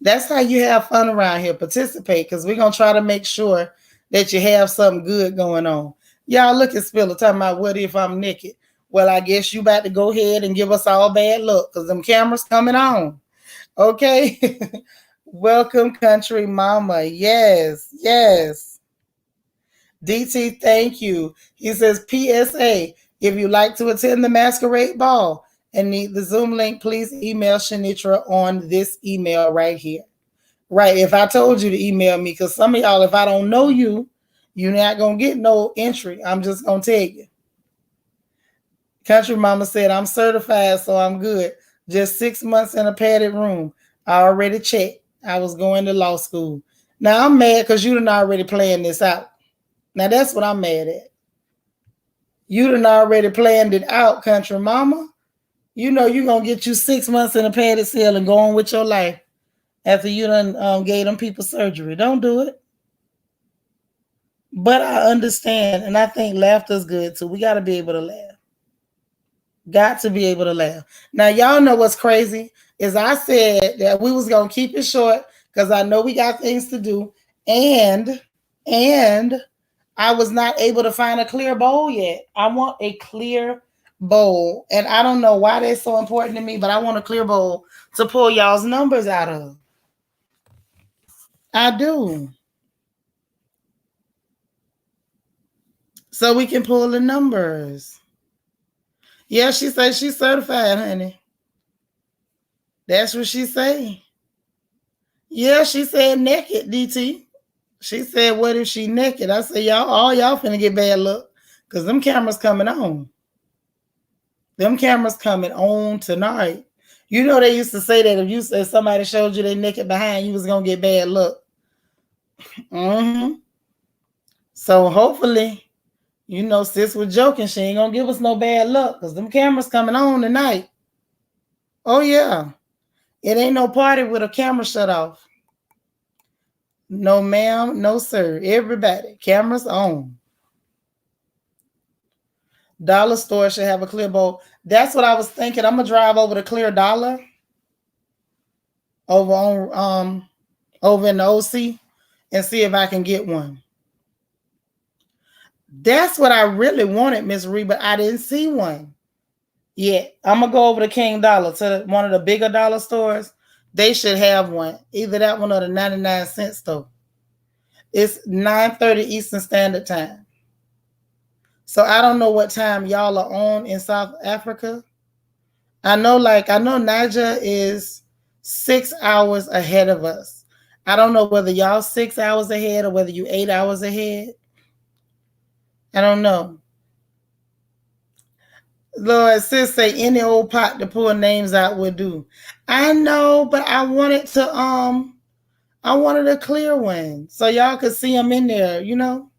That's how you have fun around here. Participate, because we're gonna try to make sure that you have something good going on. Y'all look at Spiller talking about what if I'm naked? Well, I guess you about to go ahead and give us all bad luck because them cameras coming on. Okay. Welcome, Country Mama. Yes, yes. DT, thank you. He says, PSA, if you like to attend the masquerade ball and need the Zoom link, please email Seanitra on this email right here. Right. If I told you to email me, because some of y'all, if I don't know you, you're not going to get no entry. I'm just going to tell you. Country Mama said, I'm certified, so I'm good. Just 6 months in a padded room. I already checked. I was going to law school. Now I'm mad because you done already planned this out. Now that's what I'm mad at. You done already planned it out, Country Mama. You know you're going to get you 6 months in a padded cell and go on with your life after you done gave them people surgery. Don't do it. But I understand, and I think laughter's good too. We got to be able to laugh. Got to be able to laugh. Now, y'all know what's crazy is I said that we was going to keep it short because I know we got things to do. And I was not able to find a clear bowl yet. I want a clear bowl. And I don't know why that's so important to me, but I want a clear bowl to pull y'all's numbers out of. I do. So we can pull the numbers. Yeah, she said she's certified, honey. That's what she say. Yeah, she said naked, DT. She said, what if she naked? I said, all y'all finna get bad luck. Because them cameras coming on. Them cameras coming on tonight. You know they used to say that if somebody showed you they naked behind, you was gonna get bad luck. Mm-hmm. So hopefully, sis was joking. She ain't gonna give us no bad luck because them cameras coming on tonight. Oh yeah. It ain't no party with a camera shut off. No ma'am, no sir. Everybody, cameras on. Dollar store should have a clear bowl. That's what I was thinking. I'm gonna drive over to Clear Dollar over in the OC and see if I can get one. That's what I really wanted, Miss Reba. I didn't see one yet. I'm gonna go over to King Dollar to one of the bigger dollar stores. They should have one. Either that one or the 99-cent store. It's 9:30 Eastern Standard Time. So I don't know what time y'all are on in South Africa. I know Niger is 6 hours ahead of us. I don't know whether y'all 6 hours ahead or whether you 8 hours ahead. I don't know. Lord, sis say any old pot to pull names out would do. I know, but I wanted a clear one so y'all could see them in there, you know?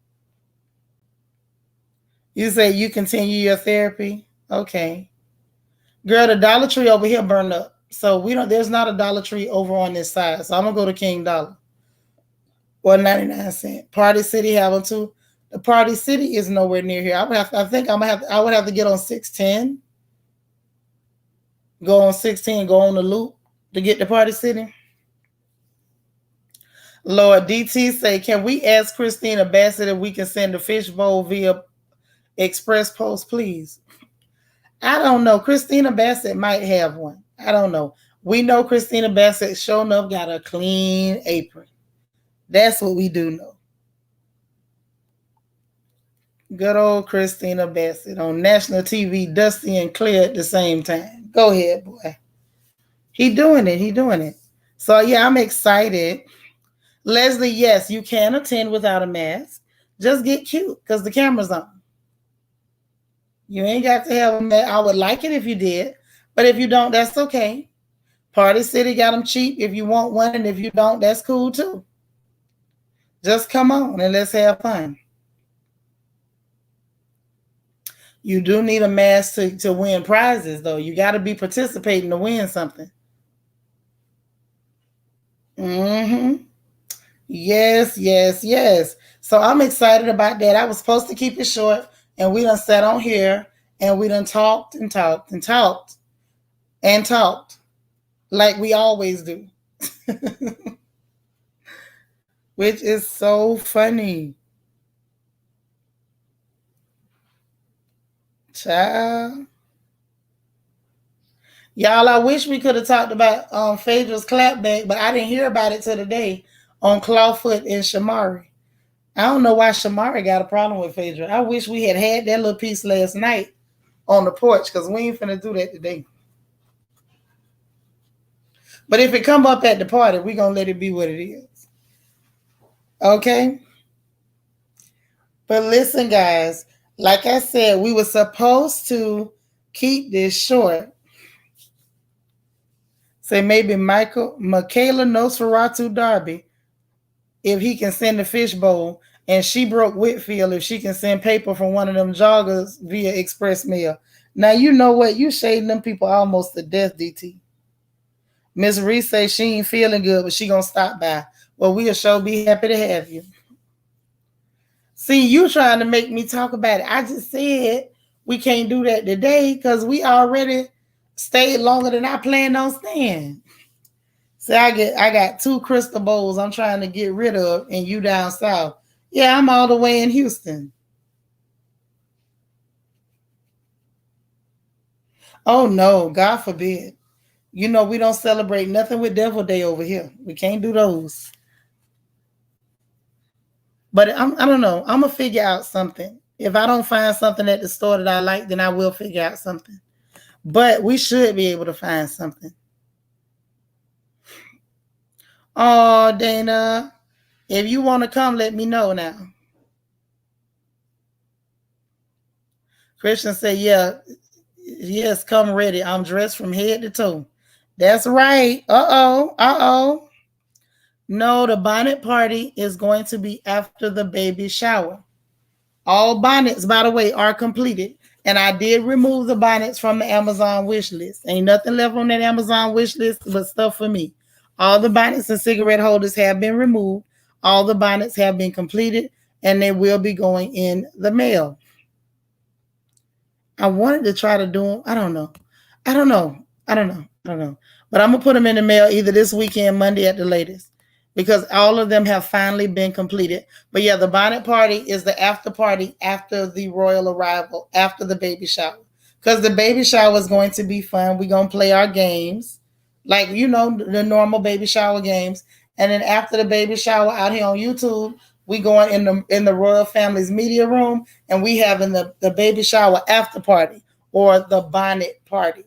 You say you continue your therapy? Okay. Girl, the Dollar Tree over here burned up. So there's not a Dollar Tree over on this side. So I'm gonna go to King Dollar. Or 99 cents. Party City have them too. The Party City is nowhere near here. I would have to get on 610. Go on 16, go on the loop to get to Party City. Lord DT say, can we ask Christina Bassett if we can send a fishbowl via express post, please? I don't know. Christina Bassett might have one. I don't know. We know Christina Bassett sure enough got a clean apron. That's what we do know. Good old Christina Bassett on national TV, dusty and clear at the same time. Go ahead, boy. He doing it. He doing it. So yeah, I'm excited. Leslie, yes, you can attend without a mask. Just get cute because the camera's on. You ain't got to have a mask. I would like it if you did, but if you don't, that's okay. Party City got them cheap if you want one, and if you don't, that's cool too. Just come on and let's have fun. You do need a mask to win prizes, though. You got to be participating to win something. Mm-hmm. Yes, yes, yes. So I'm excited about that. I was supposed to keep it short, and we done sat on here, and we done talked and talked and talked and talked like we always do. Which is so funny. Child. Y'all, I wish we could have talked about Phaedra's clapback, but I didn't hear about it till today on Clawfoot and Shamari. I don't know why Shamari got a problem with Phaedra. I wish we had that little piece last night on the porch because we ain't finna do that today. But if it come up at the party, we gonna let it be what it is. Okay? But listen, guys, like I said, we were supposed to keep this short. Say maybe Michaela Nosferatu Darby, if he can send a fishbowl, and she broke Whitfield if she can send paper from one of them joggers via express mail. Now you know what? You shading them people almost to death, DT. Miss Reese says she ain't feeling good, but she gonna stop by. Well, we'll sure be happy to have you. See, you trying to make me talk about it. I just said we can't do that today because we already stayed longer than I planned on staying. See, I got 2 crystal bowls I'm trying to get rid of, and you down south. Yeah, I'm all the way in Houston. Oh no, God forbid. You know we don't celebrate nothing with Devil Day over here. We can't do those. But I don't know. I'm gonna figure out something. If I don't find something at the store that I like, then I will figure out something. But we should be able to find something. Oh, Dana, if you want to come, let me know now. Christian said, yeah, yes, come ready. I'm dressed from head to toe. That's right. Uh-oh. No, the bonnet party is going to be after the baby shower. All bonnets, by the way, are completed. And I did remove the bonnets from the Amazon wish list. Ain't nothing left on that Amazon wish list but stuff for me. All the bonnets and cigarette holders have been removed. All the bonnets have been completed, and they will be going in the mail. I wanted to try to do them. I don't know. But I'm going to put them in the mail either this weekend, Monday at the latest, because all of them have finally been completed. But yeah, the bonnet party is the after party after the royal arrival, after the baby shower. Because the baby shower is going to be fun. We're going to play our games, like, you know, the normal baby shower games. And then after the baby shower out here on YouTube, we going in the royal family's media room, and we having the baby shower after party or the bonnet party.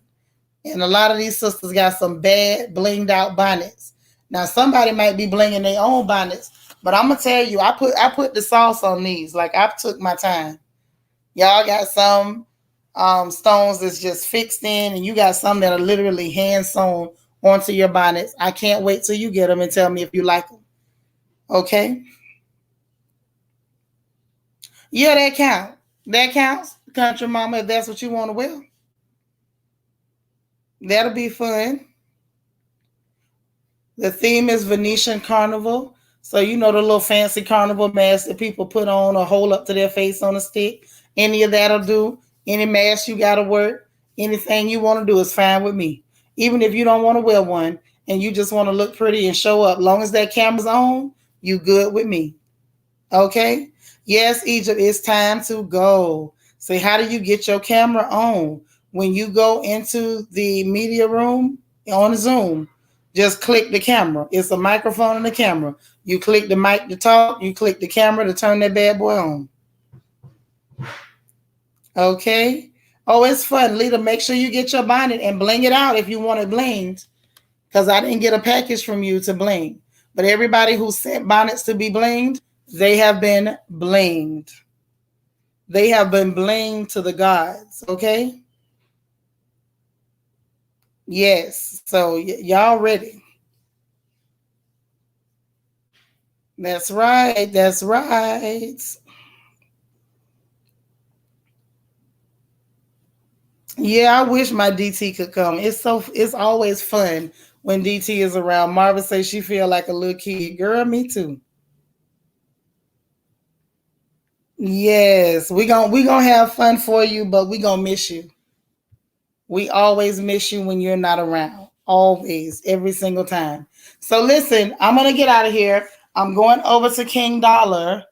And a lot of these sisters got some bad blinged out bonnets. Now somebody might be blinging their own bonnets, but I'm gonna tell you, I put the sauce on these. Like I took my time. Y'all got some stones that's just fixed in, and you got some that are literally hand sewn onto your bonnets. I can't wait till you get them and tell me if you like them. Okay? Yeah, that count. That counts, country mama, if that's what you want to wear. That'll be fun. The theme is Venetian Carnival. So you know the little fancy carnival mask that people put on or hold up to their face on a stick. Any of that'll do. Any mask you gotta work. Anything you want to do is fine with me. Even if you don't want to wear one and you just want to look pretty and show up, long as that camera's on, you good with me. Okay? Yes, Egypt, it's time to go. So how do you get your camera on? When you go into the media room on Zoom, just click the camera. It's a microphone and a camera. You click the mic to talk, you click the camera to turn that bad boy on. Okay? Oh, it's fun. Lita, make sure you get your bonnet and bling it out if you want it blinged. Because I didn't get a package from you to bling. But everybody who sent bonnets to be blinged, they have been blinged. They have been blinged to the gods. Okay? Yes. So y'all ready? That's right. That's right. Yeah, I wish my DT could come. It's always fun when DT is around. Marva says she feel like a little kid. Girl, me too. Yes, we gonna have fun for you, but we gonna miss you. We always miss you when you're not around. Always, every single time. So listen, I'm gonna get out of here. I'm going over to King Dollar.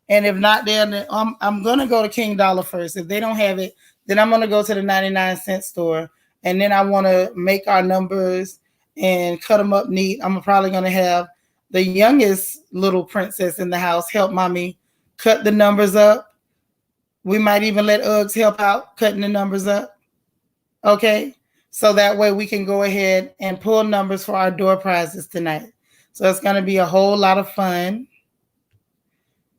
And if not there, then I'm going to go to King Dollar first. If they don't have it, then I'm going to go to the 99-cent store. And then I want to make our numbers and cut them up neat. I'm probably going to have the youngest little princess in the house help mommy cut the numbers up. We might even let Uggs help out cutting the numbers up. Okay? So that way we can go ahead and pull numbers for our door prizes tonight. So it's going to be a whole lot of fun.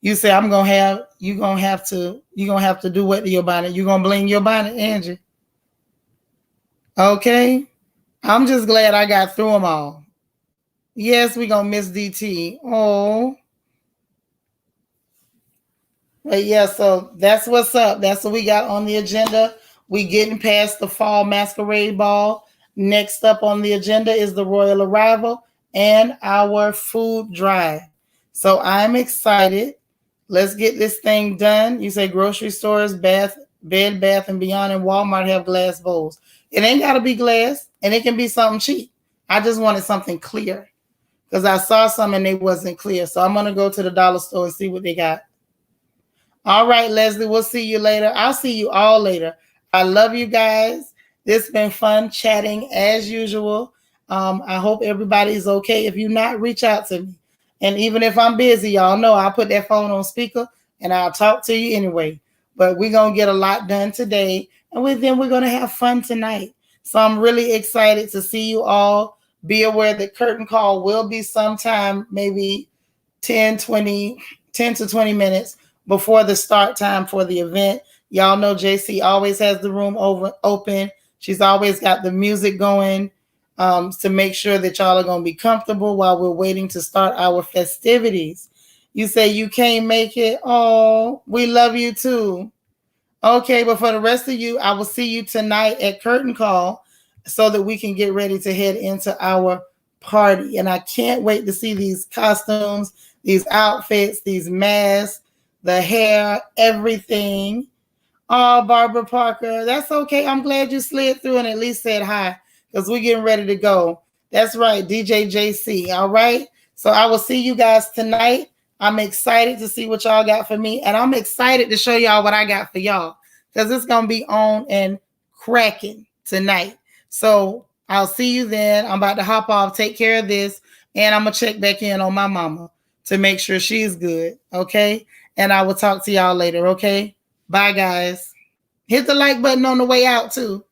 You say you're gonna have to do what to your bonnet? You're gonna bling your bonnet, Angie. Okay. I'm just glad I got through them all. Yes, we're gonna miss DT. Oh. But yeah, so that's what's up. That's what we got on the agenda. We getting past the fall masquerade ball. Next up on the agenda is the royal arrival and our food drive. So I'm excited. Let's get this thing done. You say grocery stores, Bed Bath and Beyond, and Walmart have glass bowls. It ain't got to be glass, and it can be something cheap. I just wanted something clear because I saw some and they wasn't clear. So I'm gonna go to the dollar store and see what they got. All right, Leslie, we'll see you later. I'll see you all later. I love you guys. This has been fun chatting as usual. I hope everybody's okay. If you're not, reach out to me. And even if I'm busy, y'all know I'll put that phone on speaker and I'll talk to you anyway. But we're going to get a lot done today. And then we're going to have fun tonight. So I'm really excited to see you all. Be aware that curtain call will be sometime, maybe 10 to 20 minutes before the start time for the event. Y'all know JC always has the room open. She's always got the music going to make sure that y'all are going to be comfortable while we're waiting to start our festivities. You say you can't make it. Oh, we love you too. Okay, but for the rest of you, I will see you tonight at curtain call so that we can get ready to head into our party. And I can't wait to see these costumes, these outfits, these masks, the hair, everything. Oh, Barbara Parker, that's okay. I'm glad you slid through and at least said hi because we're getting ready to go. That's right, DJ JC. All right. So I will see you guys tonight. I'm excited to see what y'all got for me. And I'm excited to show y'all what I got for y'all because it's going to be on and cracking tonight. So I'll see you then. I'm about to hop off, take care of this, and I'm going to check back in on my mama to make sure she's good. Okay. And I will talk to y'all later. Okay. Bye, guys. Hit the like button on the way out, too.